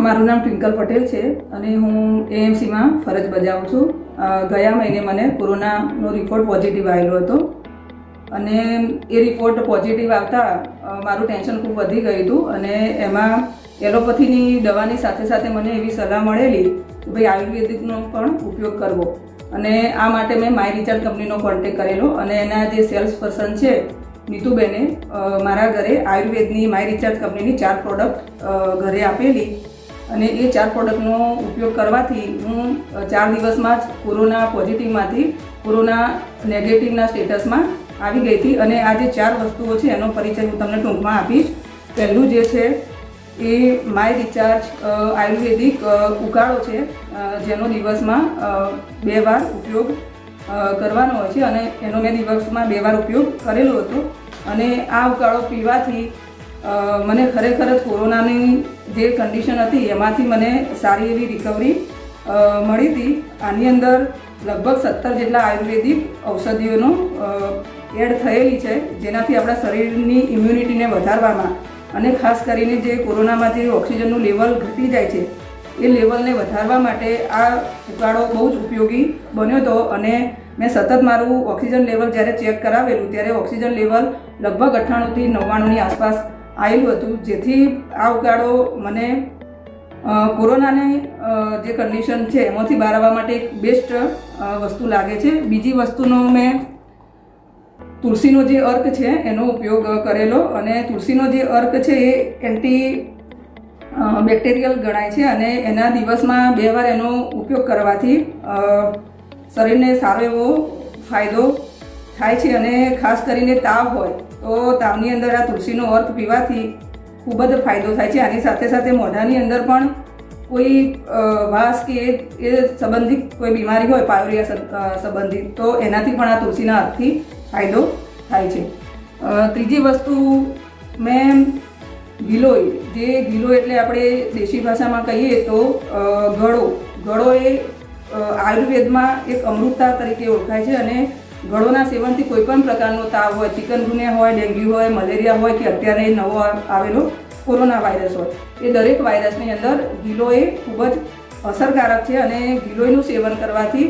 મારું નામ ટ્વિંકલ પટેલ છે અને હું એએમસીમાં ફરજ બજાવું છું. ગયા મહિને મને કોરોનાનો રિપોર્ટ પોઝિટિવ આવેલો હતો અને એ રિપોર્ટ પોઝિટિવ આવતા મારું ટેન્શન ખૂબ વધી ગયું હતું અને એમાં એલોપેથીની દવાની સાથે સાથે મને એવી સલાહ મળેલી કે ભાઈ આયુર્વેદિકનો પણ ઉપયોગ કરવો અને આ માટે મેં માય રિચાર્જ કંપનીનો કોન્ટેક્ટ કરેલો અને એના જે સેલ્સ પર્સન છે નીતુબેને મારા ઘરે આયુર્વેદની માય રિચાર્જ કંપનીની 4 પ્રોડક્ટ ઘરે આપેલી અને એ 4 પ્રોડક્ટનો ઉપયોગ કરવાથી હું 4 દિવસમાં જ કોરોના પોઝિટિવમાંથી કોરોના નેગેટિવના સ્ટેટસમાં આવી ગઈ હતી. અને આ જે 4 વસ્તુઓ છે એનો પરિચય હું તમને ટૂંકમાં આપીશ. પહેલું જે છે એ માય રિચાર્જ આયુર્વેદિક ઉકાળો છે જેનો દિવસમાં 2 વાર ઉપયોગ કરવાનો હોય છે અને એનો મેં દિવસમાં 2 વાર ઉપયોગ કરેલો હતો અને આ ઉકાળો પીવાથી મને ખરેખર જ કોરોનાની જે કન્ડિશન હતી એમાંથી મને સારી એવી રિકવરી મળી હતી. આની અંદર લગભગ 17 જેટલા આયુર્વેદિક ઔષધિઓનો એડ થયેલી છે જેનાથી આપણા શરીરની ઇમ્યુનિટીને વધારવામાં અને ખાસ કરીને જે કોરોનામાં જે ઓક્સિજનનું લેવલ ઘટી જાય છે એ લેવલને વધારવા માટે આ ઉકાળો બહુ જ ઉપયોગી બન્યો હતો. અને મેં સતત મારું ઓક્સિજન લેવલ જ્યારે ચેક કરાવેલું ત્યારે ઓક્સિજન લેવલ લગભગ 98 થી 99ની આસપાસ આવેલું હતું, જેથી આ ઉકાળો મને કોરોનાની જે કન્ડિશન છે એમાંથી બહાર આવવા માટે એક બેસ્ટ વસ્તુ લાગે છે. બીજી વસ્તુનો મેં તુલસીનો જે અર્ક છે એનો ઉપયોગ કરેલો અને તુલસીનો જે અર્ક છે એ એન્ટી બેક્ટેરિયલ ગણાય છે અને એના દિવસમાં 2 વાર એનો ઉપયોગ કરવાથી શરીરને સારો એવો ફાયદો થાય છે. અને ખાસ કરીને તાવ હોય તો તાવની અંદર આ તુલસીનો અર્ક પીવાથી ખૂબ જ ફાયદો થાય છે. આની સાથે સાથે મોઢાની અંદર પણ કોઈ વાસ કે એ સંબંધિત કોઈ બીમારી હોય પાયોરિયા સંબંધિત તો એનાથી પણ આ તુલસીના અર્કથી ફાયદો થાય છે. ત્રીજી વસ્તુ મેં ગિલોય, જે ગિલો એટલે આપણે દેશી ભાષામાં કહીએ તો ગળો એ આયુર્વેદમાં એક અમૃતતા તરીકે ઓળખાય છે અને ગળોના સેવનથી કોઈ પણ પ્રકારનો તાવ હોય, ચિકનગુનિયા હોય, ડેન્ગ્યુ હોય, મલેરિયા હોય કે અત્યારે નવો આવેલો કોરોના વાયરસ હોય, એ દરેક વાયરસની અંદર ગિલો એ ખૂબ જ અસરકારક છે અને ગિલોયનું સેવન કરવાથી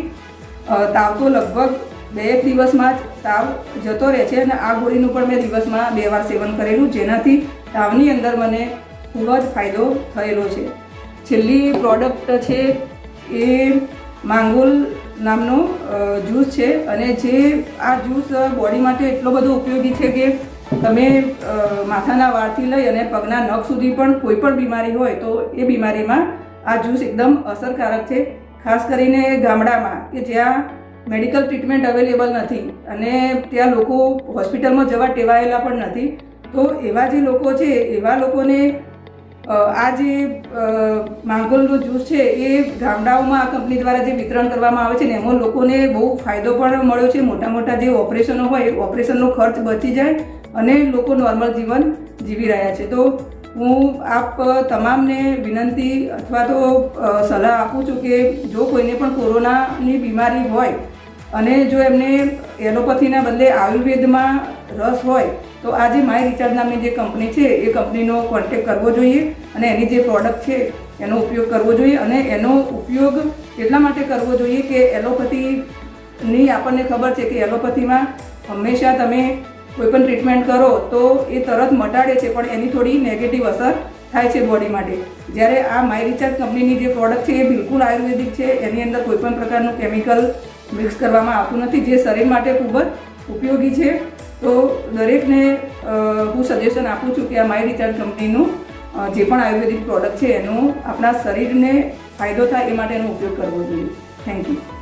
તાવ તો લગભગ 2 દિવસમાં જ તાવ જતો રહે છે. અને આ ગોળીનું પણ મેં દિવસમાં 2 વાર સેવન કરેલું જેનાથી તાવની અંદર મને ખૂબ જ ફાયદો થયેલો છે. છેલ્લી પ્રોડક્ટ છે એ માંગોલ નામનો જ્યુસ છે અને જે આ જ્યુસ બોડી માટે એટલો બધો ઉપયોગી છે કે તમે માથાના વાળથી લઈ અને પગના નખ સુધી પણ કોઈ પણ બીમારી હોય તો એ બીમારીમાં આ જ્યુસ એકદમ અસરકારક છે. ખાસ કરીને ગામડામાં કે જ્યાં મેડિકલ ટ્રીટમેન્ટ અવેલેબલ નથી અને ત્યાં લોકો હોસ્પિટલમાં જવા ટેવાયેલા પણ નથી, તો એવા જે લોકો છે એવા લોકોને આ જે માંગોલનો જ્યુસ છે એ ગામડાઓમાં આ કંપની દ્વારા જે વિતરણ કરવામાં આવે છે ને એમાં લોકોને બહુ ફાયદો પણ મળ્યો છે. મોટા મોટા જે ઓપરેશનો હોય એ ઓપરેશનનો ખર્ચ બચી જાય અને લોકો નોર્મલ જીવન જીવી રહ્યા છે. તો હું આપ તમામને વિનંતી અથવા તો સલાહ આપું છું કે જો કોઈને પણ કોરોનાની બીમારી હોય અને જો એમને એલોપેથીના બદલે આયુર્વેદમાં રસ હોય તો આ જે માય રિચાર્જ નામની જે કંપની છે એ કંપનીનો કોન્ટેક્ટ કરવો જોઈએ અને એની જે પ્રોડક્ટ છે એનો ઉપયોગ કરવો જોઈએ. અને એનો ઉપયોગ એટલા માટે કરવો જોઈએ કે એલોપેથીની આપણને ખબર છે કે એલોપેથીમાં હંમેશા તમે કોઈ પણ ટ્રીટમેન્ટ કરો તો એ તરત મટાડે છે પણ એની થોડી નેગેટિવ અસર થાય છે બોડી માટે. જ્યારે આ માય રિચાર્જ કંપનીની જે પ્રોડક્ટ છે એ બિલકુલ આયુર્વેદિક છે, એની અંદર કોઈ પણ પ્રકારનું કેમિકલ મિક્સ કરવામાં આવતું નથી, જે શરીર માટે ખૂબ જ ઉપયોગી છે. તો દરેકને હું સજેશન આપું છું કે આ માય રિચાર્જ કંપનીનું જે પણ આયુર્વેદિક પ્રોડક્ટ છે એનો આપણા શરીરને ફાયદો થાય એ માટે એનો ઉપયોગ કરવો જોઈએ. Thank you.